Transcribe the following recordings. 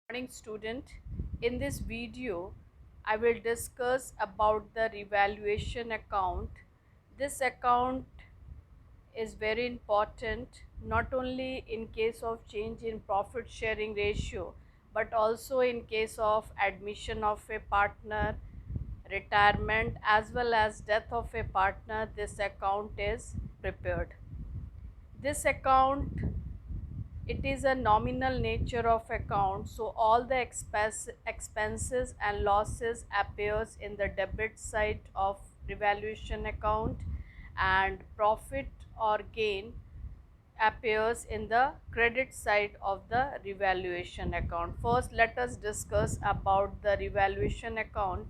Morning student. In this video I will discuss about the revaluation account. This account is very important not only in case of change in profit sharing ratio but also in case of admission of a partner, retirement as well as death of a partner. This account is prepared. This account, it is a nominal nature of account, so all the expenses and losses appears in the debit side of revaluation account and profit or gain appears in the credit side of the revaluation account. First let us discuss about the revaluation account.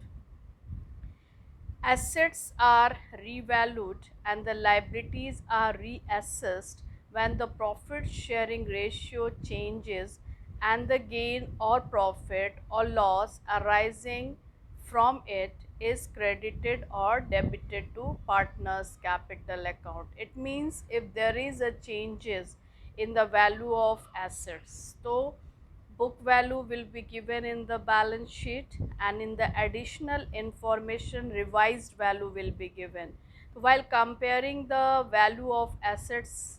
Assets are revalued and the liabilities are reassessed when the profit sharing ratio changes and the gain or profit or loss arising from it is credited or debited to partners capital account. It means if there is a changes in the value of assets, so book value will be given in the balance sheet and in the additional information revised value will be given. So while comparing the value of assets,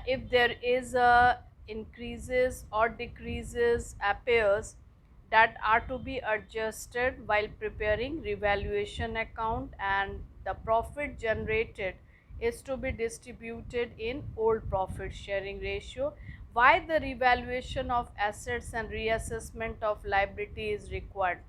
if there is a increases or decreases appears, that are to be adjusted while preparing revaluation account, and the profit generated is to be distributed in old profit sharing ratio. Why the revaluation of assets and reassessment of liability is required?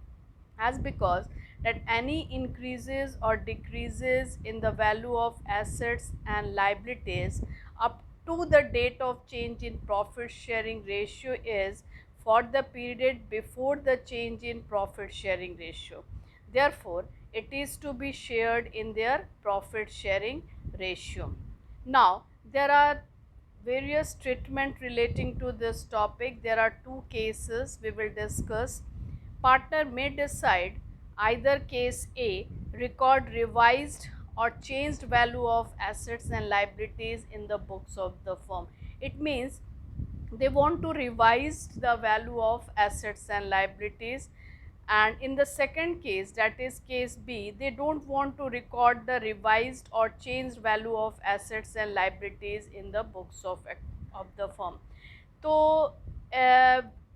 As because that any increases or decreases in the value of assets and liabilities up to the date of change in profit sharing ratio is for the period before the change in profit sharing ratio. Therefore, it is to be shared in their profit sharing ratio. Now, there are various treatment relating to this topic. There are two cases we will discuss. Partner may decide either case A, record revised or changed value of assets and liabilities in the books of the firm. It means they want to revise the value of assets and liabilities, and in the second case, that is case B, they don't want to record the revised or changed value of assets and liabilities in the books of the firm. So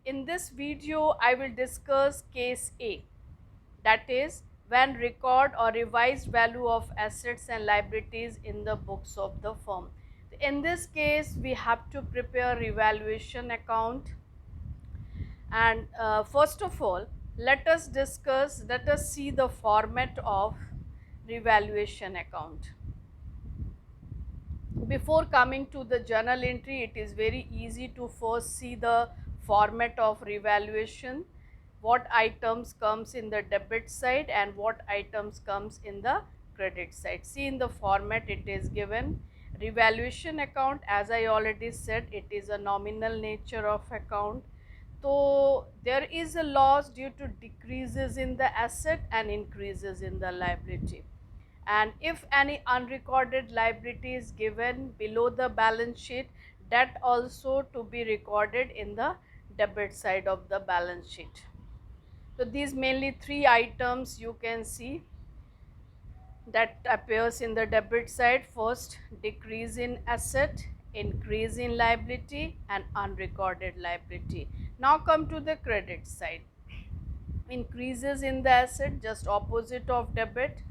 in this video I will discuss case A, that is when record or revised value of assets and liabilities in the books of the firm. In this case we have to prepare revaluation account, and first of all let us see the format of revaluation account. Before coming to the journal entry, it is very easy to first see the format of revaluation, what items comes in the debit side and what items comes in the credit side. See, in the format it is given revaluation account. As I already said, it is a nominal nature of account. So there is a loss due to decreases in the asset and increases in the liability, and if any unrecorded liability is given below the balance sheet, that also to be recorded in the debit side of the balance sheet. So these mainly three items you can see that appears in the debit side. First, decrease in asset, increase in liability and unrecorded liability. Now come to the credit side. Increases in the asset, just opposite of debit,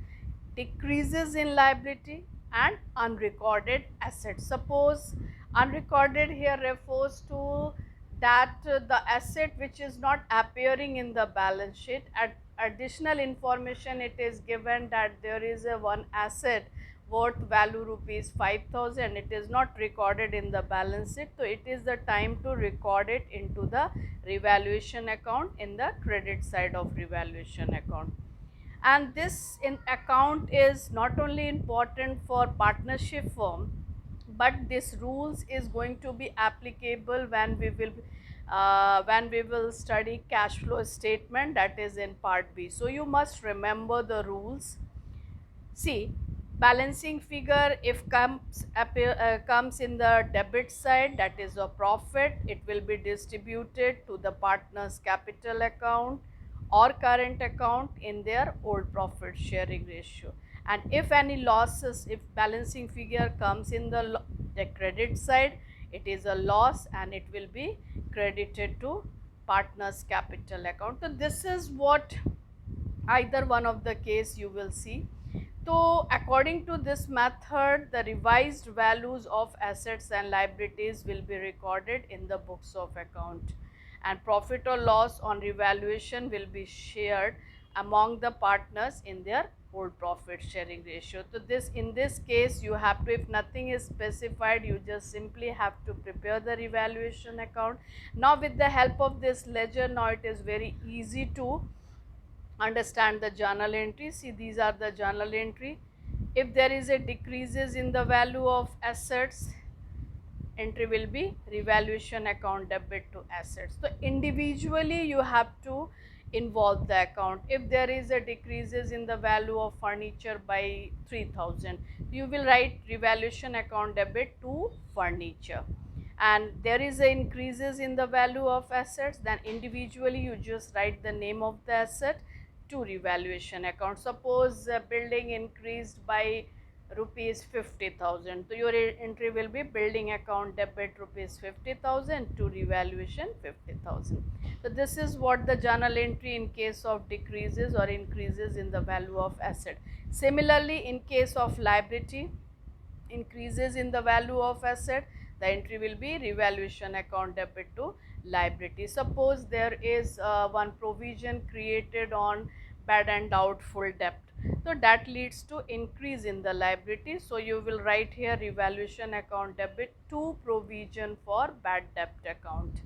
decreases in liability and unrecorded assets. Suppose unrecorded here refers to that the asset which is not appearing in the balance sheet. At additional information it is given that there is a one asset worth value rupees 5,000, it is not recorded in the balance sheet, so it is the time to record it into the revaluation account in the credit side of revaluation account. And this in account is not only important for partnership firm, but this rules is going to be applicable when we will study cash flow statement, that is in part B. So you must remember the rules. See, Balancing figure, if comes in the debit side, that is a profit, it will be distributed to the partner's capital account or current account in their old profit sharing ratio. And if any losses, if balancing figure comes in the credit side, it is a loss and it will be credited to partner's capital account. So this is what either one of the case you will see. So according to this method, the revised values of assets and liabilities will be recorded in the books of account, and profit or loss on revaluation will be shared among the partners in their old profit sharing ratio. So this, in this case, you have to, if nothing is specified, you just simply have to prepare the revaluation account. Now with the help of this ledger, now it is very easy to understand the journal entry. See, these are the journal entry. If there is a decreases in the value of assets, entry will be revaluation account debit to assets. So individually you have to involve the account. If there is a decreases in the value of furniture by 3000, you will write revaluation account debit to furniture. And there is a increases in the value of assets, then individually you just write the name of the asset to revaluation account. Suppose building increased by rupees 50,000, so your entry will be building account debit rupees 50,000 to revaluation 50,000. So this is what the journal entry in case of decreases or increases in the value of asset. Similarly, in case of liability, increases in the value of asset, the entry will be revaluation account debit to liability. Suppose there is one provision created on bad and doubtful debt, so that leads to increase in the liability, so you will write here revaluation account debit to provision for bad debt account.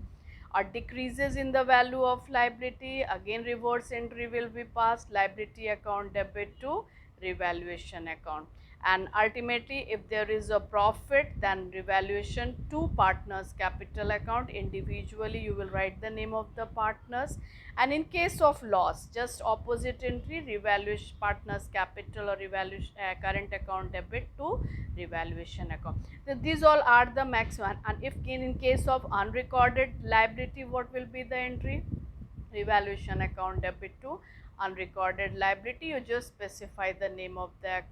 Or decreases in the value of liability, again reverse entry will be passed, liability account debit to revaluation account. And ultimately, if there is a profit, then revaluation to partners capital account. Individually you will write the name of the partners. And in case of loss, just opposite entry, revaluation partners capital or revaluation current account debit to revaluation account. So these all are the maximum. And if in case of unrecorded liability, what will be the entry? Revaluation account debit to unrecorded liability. You just specify the name of the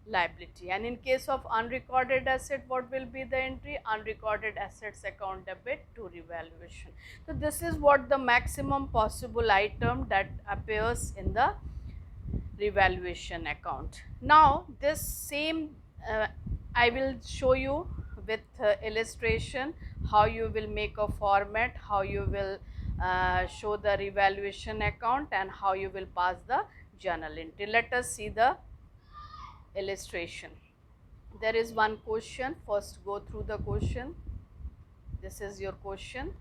liability. And in case of unrecorded asset, what will be the entry? Unrecorded assets account debit to revaluation. So this is what the maximum possible item that appears in the revaluation account. Now this same I will show you with illustration how you will make a format, how you will show the revaluation account, and how you will pass the journal entry. Let us see the illustration. There is one question. First go through the question. This is your question.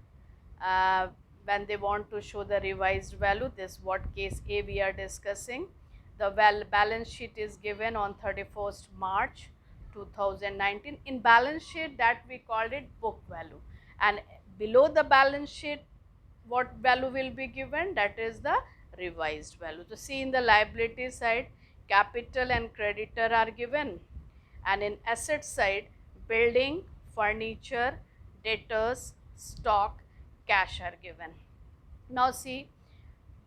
When they want to show the revised value, this what case A we are discussing. The balance sheet is given on 31st March 2019. In balance sheet, that we called it book value, and below the balance sheet what value will be given? That is the revised value. So see, in the liability side, capital and creditor are given, and in asset side, building, furniture, debtors, stock, cash are given. Now see,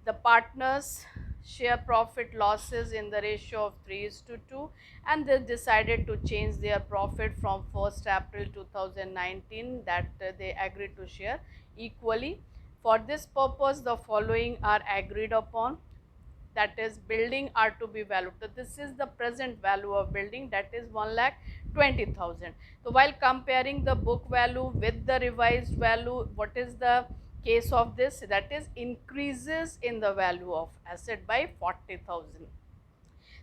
the partners share profit losses in the ratio of 3:2, and they decided to change their profit from 1st April 2019, that they agreed to share equally. For this purpose, the following are agreed upon, that is building are to be valued. So this is the present value of building, that is 1,20,000. So while comparing the book value with the revised value, what is the case of this? That is increases in the value of asset by 40,000.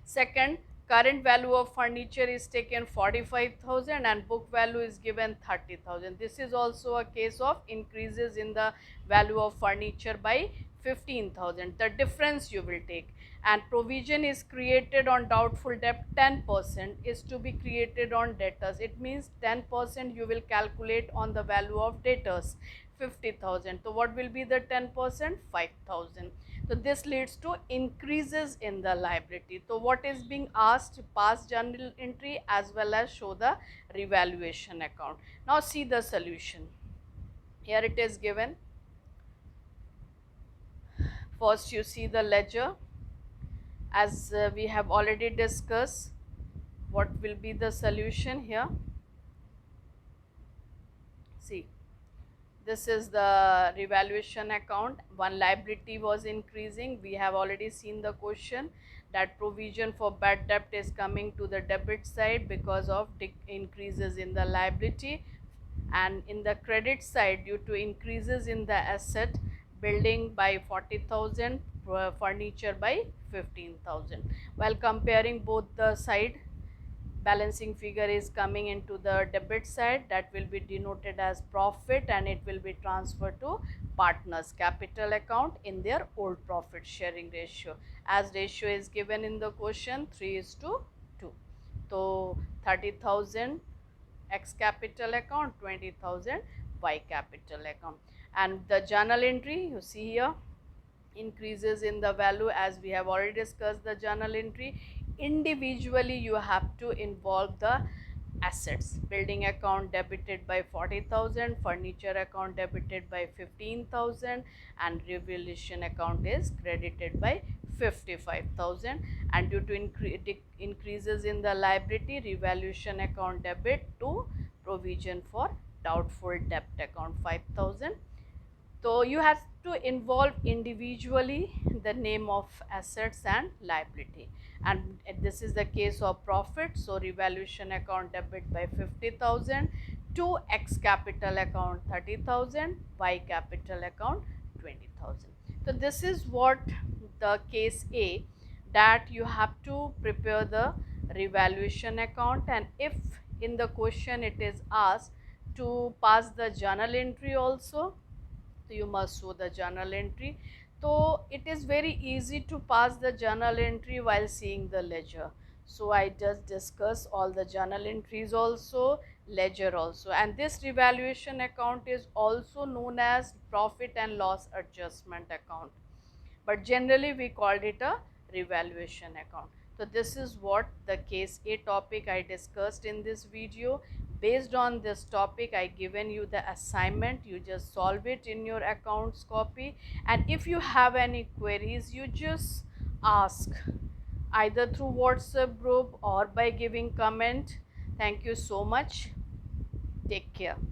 Second, current value of furniture is taken 45,000 and book value is given 30,000. This is also a case of increases in the value of furniture by 15,000. The difference you will take. And provision is created on doubtful debt, 10% is to be created on debtors. It means 10% you will calculate on the value of debtors. 50,000. So what will be the 10%? 5,000. So this leads to increases in the liability. So what is being asked? Pass journal entry as well as show the revaluation account. Now see the solution. Here it is given. First you see the ledger. As we have already discussed, what will be the solution here? See, this is the revaluation account. One liability was increasing. We have already seen the question that provision for bad debt is coming to the debit side because of increases in the liability, and in the credit side due to increases in the asset, building by 40,000, furniture by 15,000. While comparing both the side, balancing figure is coming into the debit side, that will be denoted as profit and it will be transferred to partners capital account in their old profit sharing ratio, as ratio is given in the question 3:2. So 30,000 X capital account, 20,000 Y capital account. And the journal entry you see here, increases in the value, as we have already discussed the journal entry. Individually you have to involve the assets. Building account debited by 40,000, furniture account debited by 15,000, and revaluation account is credited by 55,000. And due to increases in the liability, revaluation account debit to provision for doubtful debt account 5,000. So you have to involve individually the name of assets and liability, and this is the case of profit. So revaluation account debit by 50,000 to X capital account 30,000, Y capital account 20,000. So this is what the case A, that you have to prepare the revaluation account, and if in the question it is asked to pass the journal entry also, so you must show the journal entry. So it is very easy to pass the journal entry while seeing the ledger. So I just discuss all the journal entries also, ledger also, and this revaluation account is also known as profit and loss adjustment account, but generally we called it a revaluation account. So this is what the case A topic I discussed in this video. Based on this topic I given you the assignment, you just solve it in your accounts copy, and if you have any queries you just ask either through WhatsApp group or by giving comment. Thank you so much. Take care.